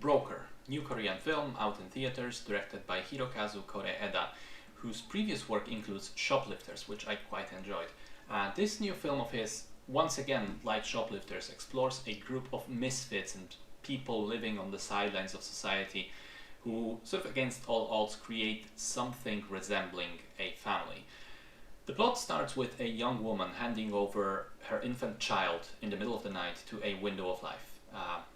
Broker, new Korean film out in theaters, directed by Hirokazu Koreeda, whose previous work includes Shoplifters, which I quite enjoyed. This new film of his, once again, like Shoplifters, explores a group of misfits and people living on the sidelines of society who, sort of against all odds, create something resembling a family. The plot starts with a young woman handing over her infant child in the middle of the night to a window of life.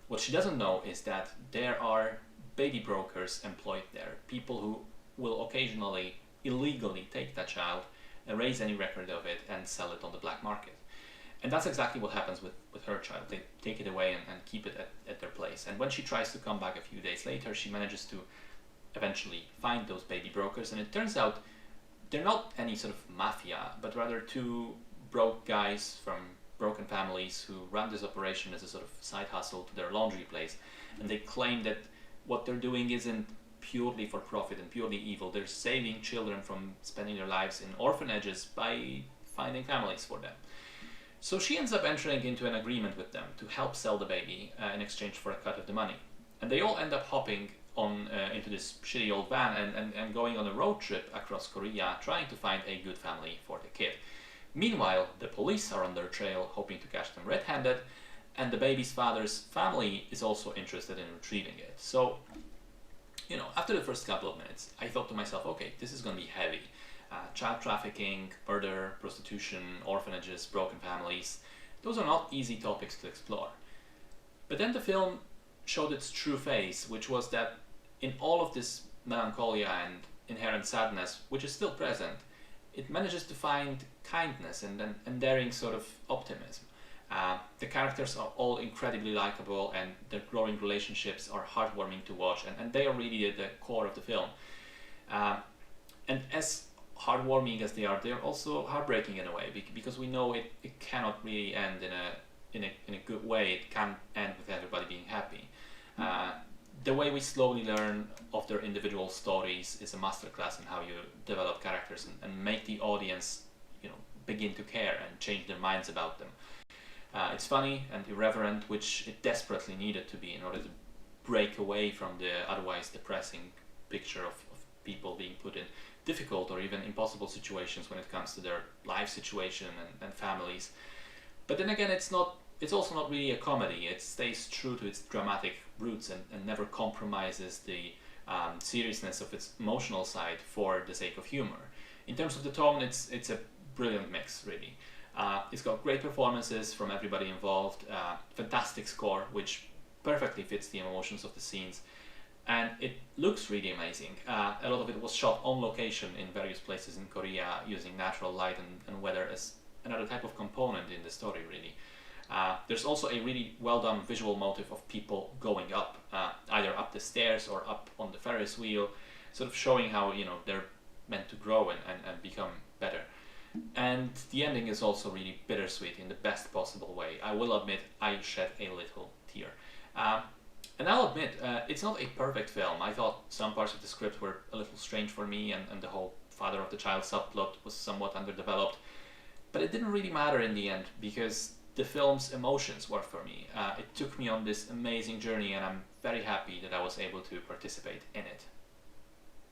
What she doesn't know is that there are baby brokers employed there, people who will occasionally illegally take that child, erase any record of it, and sell it on the black market. And that's exactly what happens with her child. They take it away and keep it at their place. And when she tries to come back a few days later, she manages to eventually find those baby brokers. And it turns out they're not any sort of mafia, but rather two broke guys from broken families who run this operation as a sort of side hustle to their laundry place. And they claim that what they're doing isn't purely for profit and purely evil. They're saving children from spending their lives in orphanages by finding families for them. So she ends up entering into an agreement with them to help sell the baby in exchange for a cut of the money. And they all end up hopping on into this shitty old van and going on a road trip across Korea, trying to find a good family for the kid. Meanwhile, the police are on their trail, hoping to catch them red-handed, and the baby's father's family is also interested in retrieving it. So, after the first couple of minutes, I thought to myself, okay, this is going to be heavy. Child trafficking, murder, prostitution, orphanages, broken families. Those are not easy topics to explore. But then the film showed its true face, which was that in all of this melancholia and inherent sadness, which is still present, it manages to find kindness and an endearing sort of optimism. The characters are all incredibly likable, and their growing relationships are heartwarming to watch, and they are really at the core of the film. And as heartwarming as they are also heartbreaking in a way, because we know it cannot really end in a good way. It can't end with everybody being happy. The way we slowly learn of their individual stories is a masterclass in how you develop characters and make the audience, begin to care and change their minds about them. It's funny and irreverent, which it desperately needed to be in order to break away from the otherwise depressing picture of people being put in difficult or even impossible situations when it comes to their life situation and families. But then again, it's also not really a comedy. It stays true to its dramatic roots and never compromises the seriousness of its emotional side for the sake of humor. In terms of the tone, it's a brilliant mix, really. It's got great performances from everybody involved, fantastic score, which perfectly fits the emotions of the scenes, and it looks really amazing. A lot of it was shot on location in various places in Korea using natural light and weather as another type of component in the story, really. There's also a really well done visual motif of people going up, either up the stairs or up on the Ferris wheel, sort of showing how they're meant to grow and become better. And the ending is also really bittersweet in the best possible way. I will admit I shed a little tear. And I'll admit, it's not a perfect film. I thought some parts of the script were a little strange for me, and the whole father of the child subplot was somewhat underdeveloped. But it didn't really matter in the end, because the film's emotions worked for me. It took me on this amazing journey, and I'm very happy that I was able to participate in it.